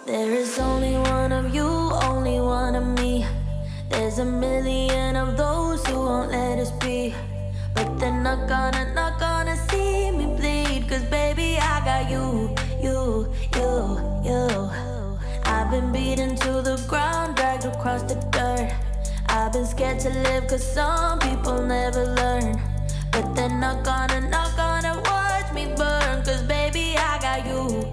There is only one of you, only one of me. There's a million of those who won't let us be. But they're not gonna see me bleed. Cause baby, I got you. I've been beaten to the ground, dragged across the dirt. I've been scared to live cause some people never learn. But they're not gonna watch me burn. Cause baby, I got you.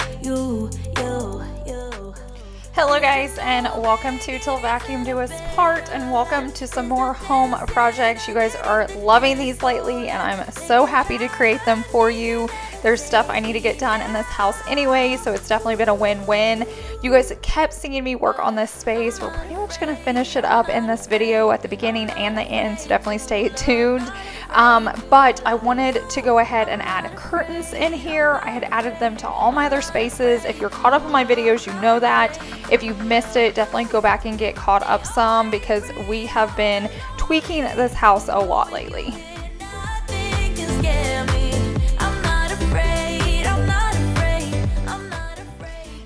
Hello guys, and welcome to Till Vacuum Do Us Part, and welcome to some more home projects. You guys are loving these lately, and I'm so happy to create them for you. There's stuff I need to get done in this house anyway, so it's definitely been a win-win. You guys kept seeing me work on this space. We're pretty much going to finish it up in this video at the beginning and the end, so definitely stay tuned. But I wanted to go ahead and add curtains in here. I had added them to all my other spaces. If you're caught up on my videos, you know that. If you've missed it, definitely go back and get caught up some, because we have been tweaking this house a lot lately.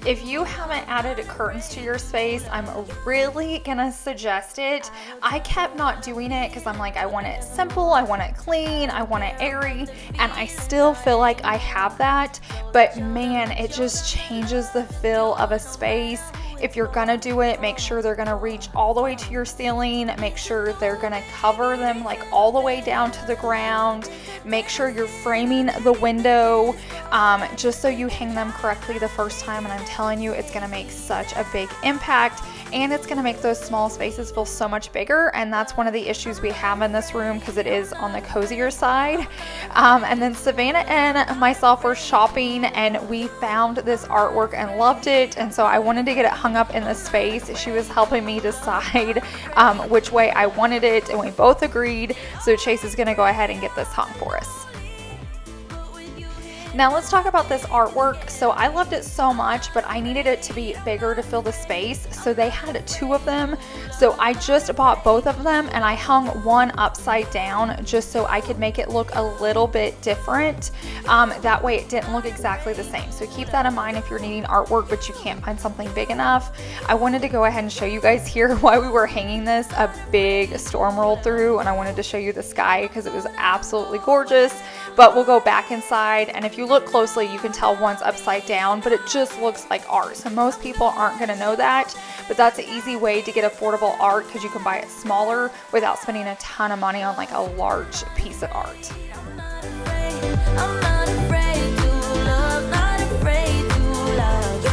If you haven't added curtains to your space, I'm really gonna suggest it. I kept not doing it because I'm like, I want it simple, I want it clean, I want it airy, and I still feel like I have that, but man, it just changes the feel of a space. If you're gonna do it, make sure they're gonna reach all the way to your ceiling. Make sure they're gonna cover them like all the way down to the ground. Make sure you're framing the window just so you hang them correctly the first time. And I'm telling you, it's gonna make such a big impact, and it's gonna make those small spaces feel so much bigger. And that's one of the issues we have in this room, because it is on the cozier side. And then Savannah and myself were shopping, and we found this artwork and loved it. And so I wanted to get it hung up in the space. She was helping me decide which way I wanted it, and we both agreed. So Chase is going to go ahead and get this hung for us. Now let's talk about this artwork. So I loved it so much, but I needed it to be bigger to fill the space. So they had two of them. So I just bought both of them, and I hung one upside down just so I could make it look a little bit different. That way it didn't look exactly the same. So keep that in mind if you're needing artwork but you can't find something big enough. I wanted to go ahead and show you guys here while we were hanging this. A big storm rolled through, and I wanted to show you the sky because it was absolutely gorgeous. But we'll go back inside, and if you look closely, you can tell one's upside down, but it just looks like art. So most people aren't going to know that, but that's an easy way to get affordable art, because you can buy it smaller without spending a ton of money on like a large piece of art. I'm not afraid to love, not afraid to love you.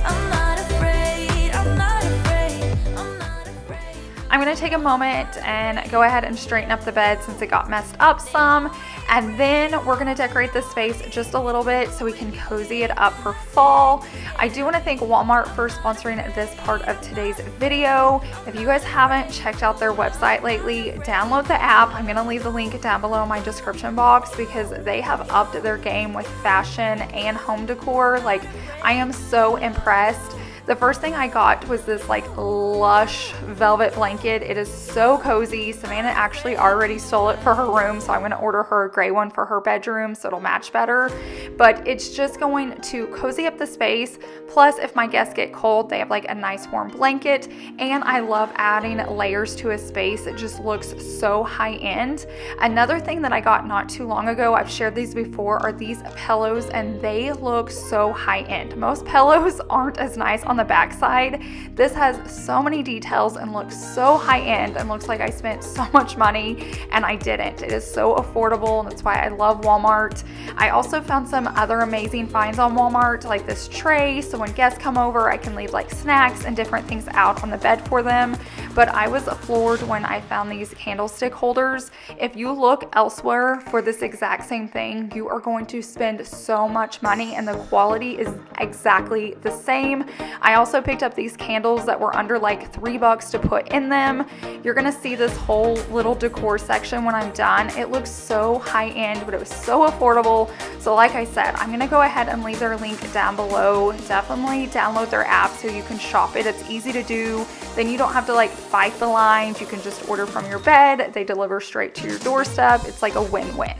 I'm not afraid, I'm not afraid, I'm not afraid. I'm going to take a moment and go ahead and straighten up the bed since it got messed up some. And then we're going to decorate the space just a little bit so we can cozy it up for fall. I do want to thank Walmart for sponsoring this part of today's video. If you guys haven't checked out their website lately, download the app. I'm going to leave the link down below in my description box, because they have upped their game with fashion and home decor. Like, I am so impressed. The first thing I got was this like lush velvet blanket. It is so cozy. Savannah actually already stole it for her room, so I'm going to order her a gray one for her bedroom so it'll match better. But it's just going to cozy up the space. Plus, if my guests get cold, they have like a nice warm blanket. And I love adding layers to a space. It just looks so high end. Another thing that I got not too long ago, I've shared these before, are these pillows, and they look so high end. Most pillows aren't as nice on the back side. This has so many details and looks so high end, and looks like I spent so much money, and I didn't. It is so affordable, and that's why I love Walmart. I also found some other amazing finds on Walmart, like this tray, so when guests come over, I can leave like snacks and different things out on the bed for them. But I was floored when I found these candlestick holders. If you look elsewhere for this exact same thing, you are going to spend so much money, and the quality is exactly the same. I also picked up these candles that were under like $3 to put in them. You're gonna see this whole little decor section when I'm done. It looks so high end, but it was so affordable. So like I said, I'm gonna go ahead and leave their link down below. Definitely download their app so you can shop it. It's easy to do. Then you don't have to like fight the lines. You can just order from your bed. They deliver straight to your doorstep. It's like a win-win.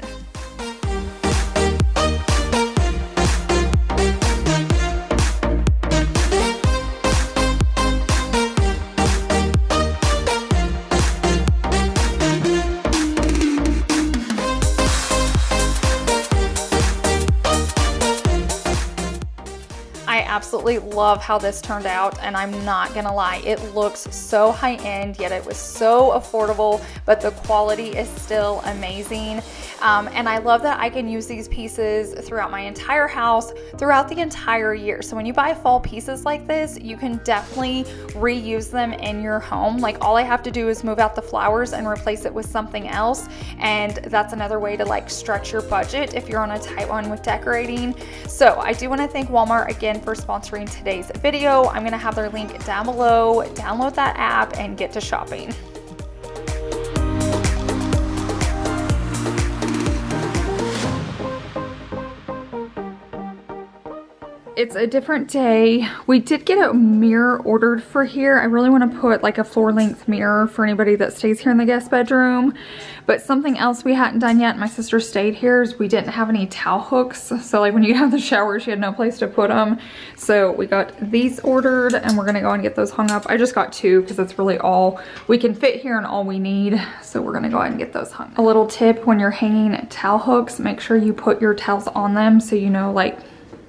I absolutely love how this turned out, and I'm not gonna lie, it looks so high-end, yet it was so affordable, but the quality is still amazing. And I love that I can use these pieces throughout my entire house, throughout the entire year. So when you buy fall pieces like this, you can definitely reuse them in your home. Like, all I have to do is move out the flowers and replace it with something else. And that's another way to like stretch your budget if you're on a tight one with decorating. So I do want to thank Walmart again for sponsoring today's video. I'm going to have their link down below. Download that app and get to shopping. It's a different day. We did get a mirror ordered for here. I really want to put like a floor length mirror for anybody that stays here in the guest bedroom. But something else we hadn't done yet, my sister stayed here, is we didn't have any towel hooks. So like when you have the shower, she had no place to put them. So we got these ordered and we're gonna go and get those hung up. I just got 2 because that's really all we can fit here and all we need. So we're gonna go ahead and get those hung up. A little tip when you're hanging towel hooks, make sure you put your towels on them so you know like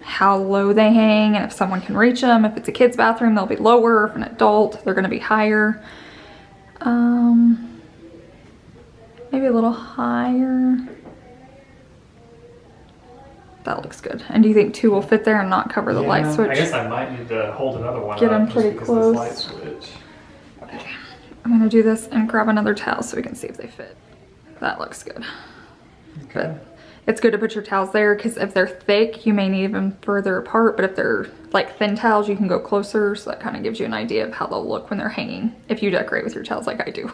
how low they hang and if someone can reach them. If it's a kid's bathroom, they'll be lower. If an adult, they're gonna be higher. Maybe a little higher. That looks good. And do you think 2 will fit there and not cover the light switch? I guess I might need to hold another one Get up them pretty close. light switch. Okay. I'm gonna do this and grab another towel so we can see if they fit. That looks good. Okay. But it's good to put your towels there because if they're thick, you may need them further apart. But if they're like thin towels, you can go closer. So that kind of gives you an idea of how they'll look when they're hanging, if you decorate with your towels like I do.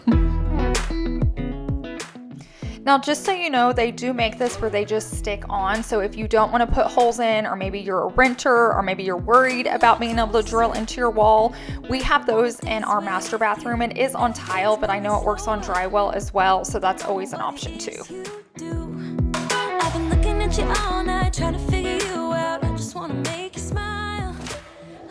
Now, just so you know, they do make this where they just stick on. So if you don't want to put holes in, or maybe you're a renter, or maybe you're worried about being able to drill into your wall, we have those in our master bathroom. It is on tile, but I know it works on drywall as well. So that's always an option too. I've been looking at you all night, trying to figure you out. I just want to make you smile.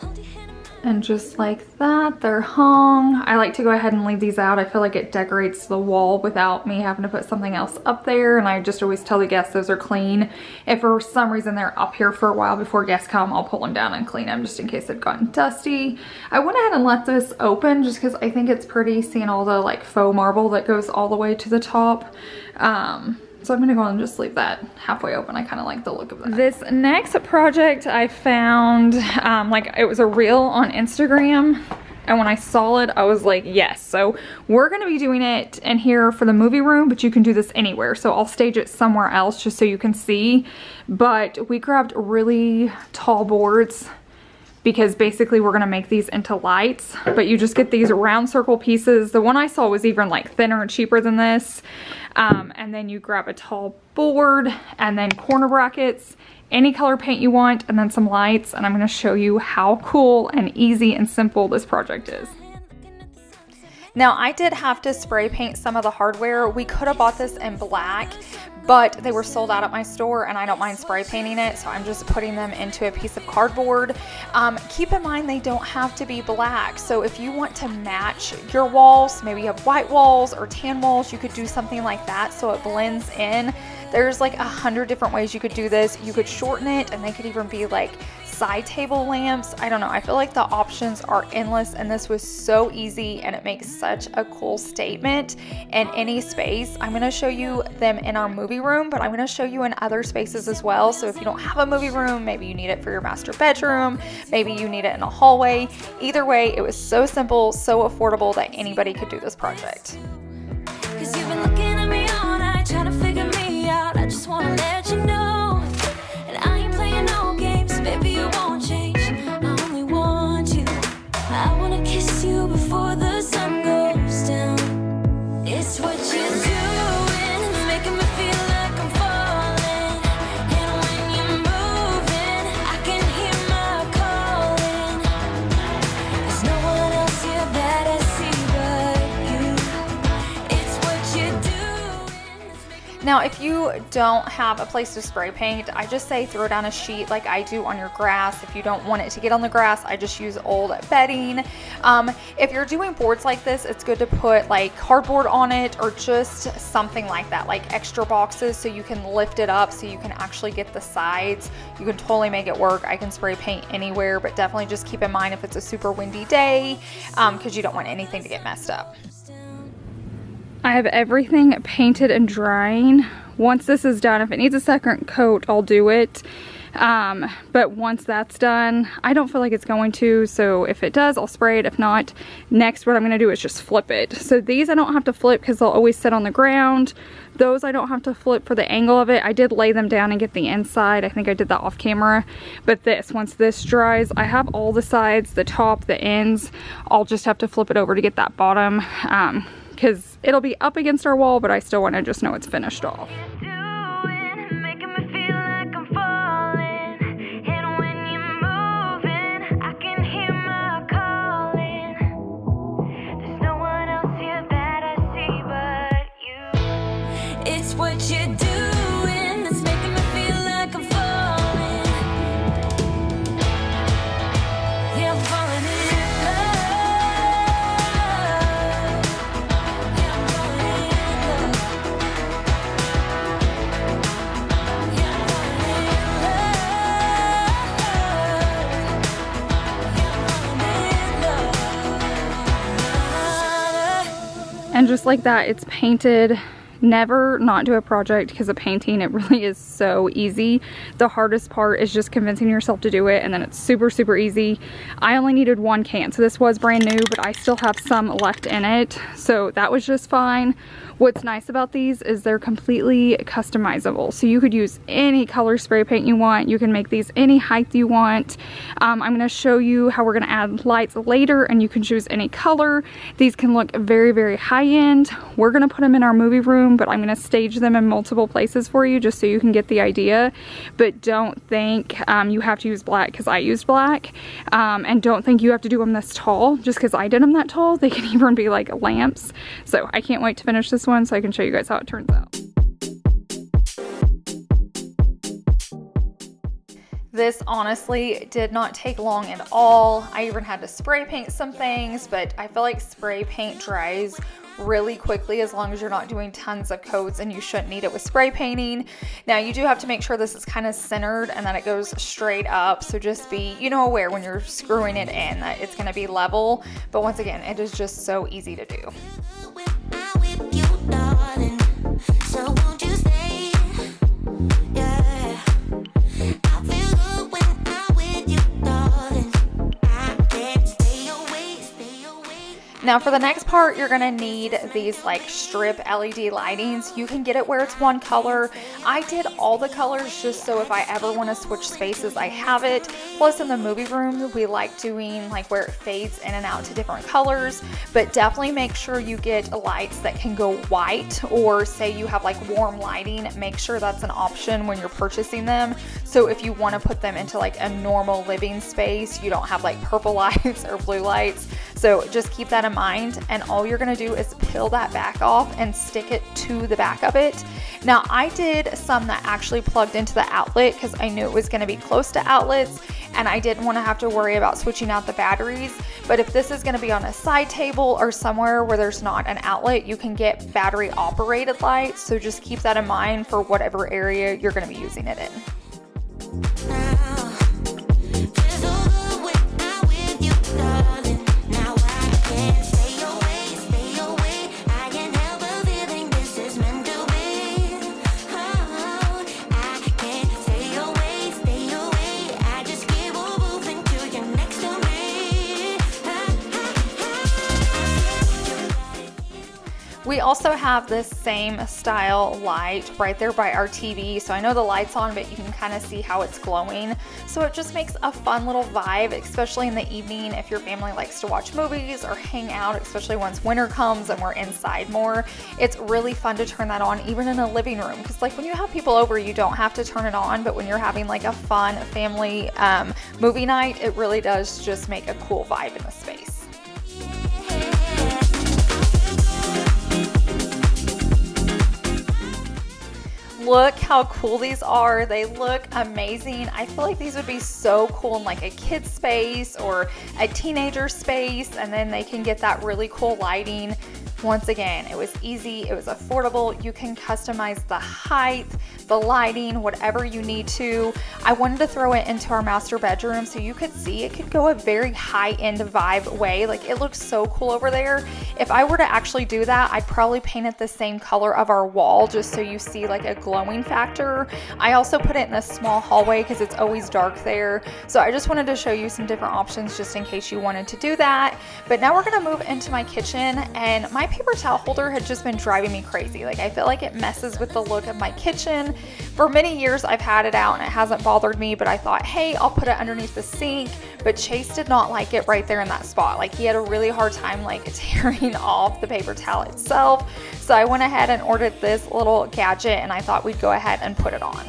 Hold your hand in mine. And just like that, they're hung. I like to go ahead and leave these out. I feel like it decorates the wall without me having to put something else up there. And I just always tell the guests those are clean. If for some reason they're up here for a while before guests come, I'll pull them down and clean them just in case they've gotten dusty. I went ahead and let this open just because I think it's pretty seeing all the like faux marble that goes all the way to the top. So I'm gonna go and just leave that halfway open. I kind of like the look of that. This next project I found, like it was a reel on Instagram. And when I saw it, I was like, yes. So we're gonna be doing it in here for the movie room, but you can do this anywhere. So I'll stage it somewhere else just so you can see. But we grabbed really tall boards because basically we're gonna make these into lights, but you just get these round circle pieces. The one I saw was even like thinner and cheaper than this. And then you grab a tall board and then corner brackets, any color paint you want, and then some lights. And I'm gonna show you how cool and easy and simple this project is. Now, I did have to spray paint some of the hardware. We could have bought this in black, but they were sold out at my store and I don't mind spray painting it, so I'm just putting them into a piece of cardboard. Keep in mind they don't have to be black, so if you want to match your walls, maybe you have white walls or tan walls, you could do something like that so it blends in. There's like 100 different ways you could do this. You could shorten it and they could even be like side table lamps. I don't know, I feel like the options are endless and this was so easy and it makes such a cool statement in any space. I'm gonna show you them in our movie room, but I'm gonna show you in other spaces as well. So if you don't have a movie room, maybe you need it for your master bedroom, maybe you need it in a hallway. Either way, it was so simple, so affordable that anybody could do this project. 'Cause you've been looking at me all night, trying to figure me out. I just wanna let you know, and I ain't playing no games, baby, you won't change. I only want you. I wanna kiss you before the sun goes down. It's what you're doing, it's making me feel like I'm falling. And when you're moving, I can hear my calling. There's no one else here that I see but you. Now, if you don't have a place to spray paint, I just say throw down a sheet like I do on your grass. If you don't want it to get on the grass, I just use old bedding. If you're doing boards like this, it's good to put like cardboard on it or just something like that, like extra boxes so you can lift it up so you can actually get the sides. You can totally make it work. I can spray paint anywhere, but definitely just keep in mind if it's a super windy day, because you don't want anything to get messed up. I have everything painted and drying. Once this is done, if it needs a second coat, I'll do it. But once that's done, I don't feel like it's going to, so if it does, I'll spray it. If not, next what I'm gonna do is just flip it. So these I don't have to flip because they'll always sit on the ground. Those I don't have to flip for the angle of it. I did lay them down and get the inside. I think I did that off camera. But this, once this dries, I have all the sides, the top, the ends. I'll just have to flip it over to get that bottom, because it'll be up against our wall, but I still want to just know it's finished off. It's what you're doing that's making me feel like I'm falling. Yeah, I'm falling in love. Yeah, I'm falling in love. Yeah, I'm falling in love. Yeah, I'm falling in love. And just like that, it's painted. Never not do a project because of painting. It really is so easy. The hardest part is just convincing yourself to do it, and then it's super, super easy. I only needed 1 can, so this was brand new, but I still have some left in it, so that was just fine. What's nice about these is they're completely customizable, so you could use any color spray paint you want. You can make these any height you want. I'm going to show you how we're going to add lights later, and you can choose any color. These can look very, very high-end. We're going to put them in our movie room, but I'm going to stage them in multiple places for you just so you can get the idea. But don't think you have to use black because I used black, and don't think you have to do them this tall just because I did them that tall. They can even be like lamps. So I can't wait to finish this one so I can show you guys how it turns out. This honestly did not take long at all. I even had to spray paint some things, but I feel like spray paint dries really quickly as long as you're not doing tons of coats, and you shouldn't need it with spray painting. Now you do have to make sure this is kind of centered and that it goes straight up, so just be, you know, aware when you're screwing it in that it's going to be level. But once again, it is just so easy to do. So won't you stay? Yeah. I feel good when I'm with you, darling. I can't stay away, stay away. Now for the next part, you're gonna need these like strip LED lightings. You can get it where it's one color. I did all the colors just so if I ever want to switch spaces, I have it. Plus in the movie room, we like doing like where it fades in and out to different colors, but definitely make sure you get lights that can go white, or say you have like warm lighting, make sure that's an option when you're purchasing them. So if you want to put them into like a normal living space, you don't have like purple lights or blue lights. So just keep that in mind, and all you're gonna do is peel that back off and stick it to the back of it. Now I did some that actually plugged into the outlet because I knew it was gonna be close to outlets, and I didn't want to have to worry about switching out the batteries. But if this is going to be on a side table or somewhere where there's not an outlet, you can get battery operated lights. So just keep that in mind for whatever area you're going to be using it in. We also have this same style light right there by our TV. So I know the light's on, but you can kind of see how it's glowing. So it just makes a fun little vibe, especially in the evening if your family likes to watch movies or hang out, especially once winter comes and we're inside more. It's really fun to turn that on even in a living room, because like when you have people over, you don't have to turn it on, but when you're having like a fun family movie night, it really does just make a cool vibe in the space. Look how cool these are. They look amazing. I feel like these would be so cool in like a kid's space or a teenager space, and then they can get that really cool lighting. Once again, it was easy, it was affordable. You can customize the height, the lighting, whatever you need to. I wanted to throw it into our master bedroom so you could see it could go a very high-end vibe way. Like, it looks so cool over there. If I were to actually do that, I'd probably paint it the same color of our wall just so you see like a glowing factor. I also put it in a small hallway because it's always dark there. So I just wanted to show you some different options just in case you wanted to do that. But now we're gonna move into my kitchen, and my paper towel holder had just been driving me crazy. Like, I feel like it messes with the look of my kitchen. For many years I've had it out and it hasn't bothered me, but I thought, hey, I'll put it underneath the sink. But Chase did not like it right there in that spot. Like, he had a really hard time like tearing off the paper towel itself. So I went ahead and ordered this little gadget, and I thought we'd go ahead and put it on.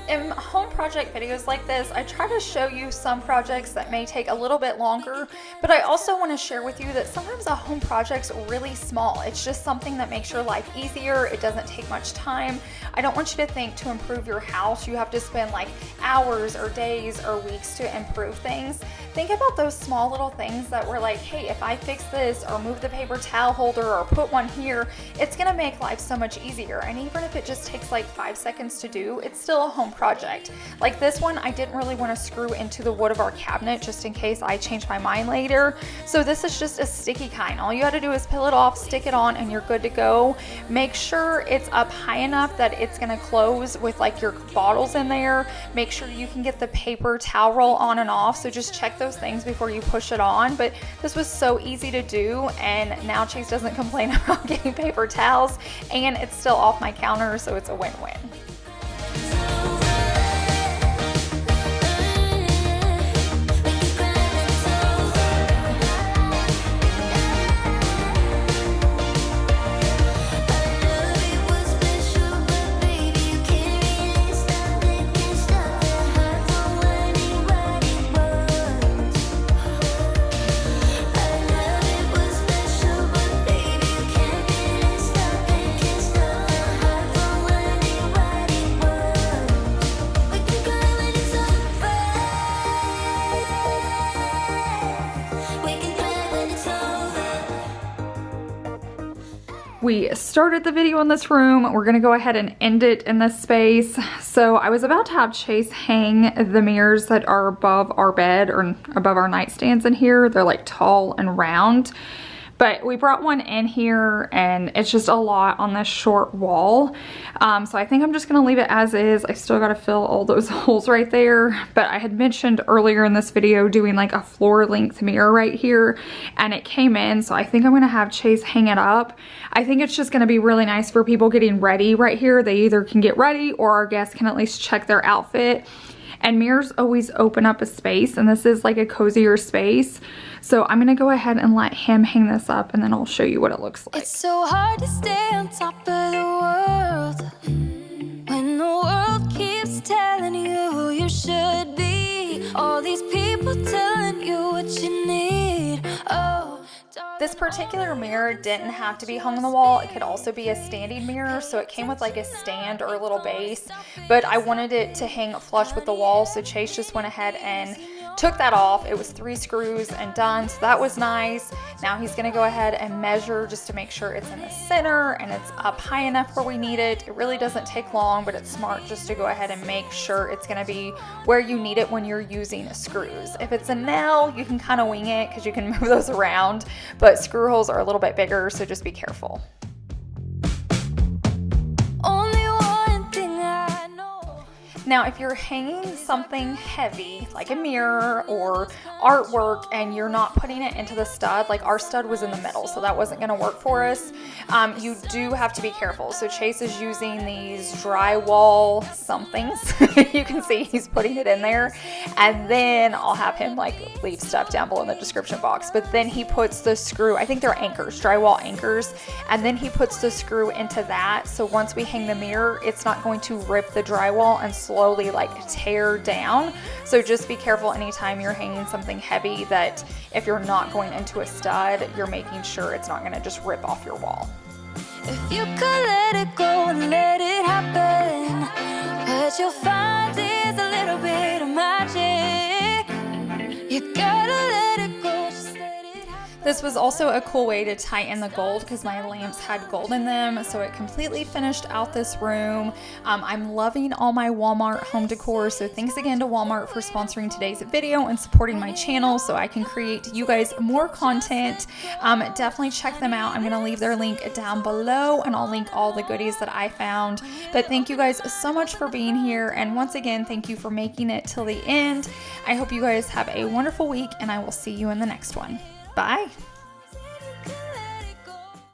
In home project videos like this, I try to show you some projects that may take a little bit longer, but I also want to share with you that sometimes a home project's really small. It's just something that makes your life easier. It doesn't take much time. I don't want you to think to improve your house, you have to spend like hours or days or weeks to improve things. Think about those small little things that were like, hey, if I fix this or move the paper towel holder or put one here, it's gonna make life so much easier. And even if it just takes like 5 seconds to do, it's still a home project. Like this one, I didn't really want to screw into the wood of our cabinet just in case I change my mind later. So this is just a sticky kind. All you got to do is peel it off, stick it on, and you're good to go. Make sure it's up high enough that it's going to close with like your bottles in there. Make sure you can get the paper towel roll on and off. So just check those things before you push it on. But this was so easy to do, and now Chase doesn't complain about getting paper towels, and it's still off my counter, so it's a win-win. We started the video in this room. We're gonna go ahead and end it in this space. So I was about to have Chase hang the mirrors that are above our bed or above our nightstands in here. They're like tall and round. But we brought one in here, and it's just a lot on this short wall. So I think I'm just gonna leave it as is. I still gotta fill all those holes right there. But I had mentioned earlier in this video doing like a floor length mirror right here, and it came in. So I think I'm gonna have Chase hang it up. I think it's just gonna be really nice for people getting ready right here. They either can get ready or our guests can at least check their outfit. And mirrors always open up a space, and this is like a cozier space. So I'm gonna go ahead and let him hang this up, and then I'll show you what it looks like. It's so hard to stay on top of the world when the world keeps telling you who you should be. All these people telling you what you need. Oh. This particular mirror didn't have to be hung on the wall. It could also be a standing mirror, so it came with like a stand or a little base, but I wanted it to hang flush with the wall, so Chase just went ahead and took that off. It was 3 screws and done, so that was nice. Now he's gonna go ahead and measure just to make sure it's in the center and it's up high enough where we need it. It really doesn't take long, but it's smart just to go ahead and make sure it's gonna be where you need it when you're using screws. If it's a nail, you can kind of wing it because you can move those around, but screw holes are a little bit bigger, so just be careful. Now, if you're hanging something heavy, like a mirror or artwork, and you're not putting it into the stud, like our stud was in the middle, so that wasn't gonna work for us, you do have to be careful. So Chase is using these drywall somethings. You can see he's putting it in there, and then I'll have him like leave stuff down below in the description box. But then he puts the screw, I think they're anchors, drywall anchors, and then he puts the screw into that. So once we hang the mirror, it's not going to rip the drywall and slowly slowly like tear down. So just be careful anytime you're hanging something heavy that if you're not going into a stud, you're making sure it's not going to just rip off your wall. If you could let it go and let it happen, what you'll find is a little bit of magic. You gotta let it go, just let it happen. This was also a cool way to tighten the gold because my lamps had gold in them, so it completely finished out this room. I'm loving all my Walmart home decor, so thanks again to Walmart for sponsoring today's video and supporting my channel so I can create you guys more content. Definitely check them out. I'm going to leave their link down below, and I'll link all the goodies that I found. But thank you guys so much for being here, and once again, thank you for making it till the end. I hope you guys have a wonderful week, and I will see you in the next one. Bye.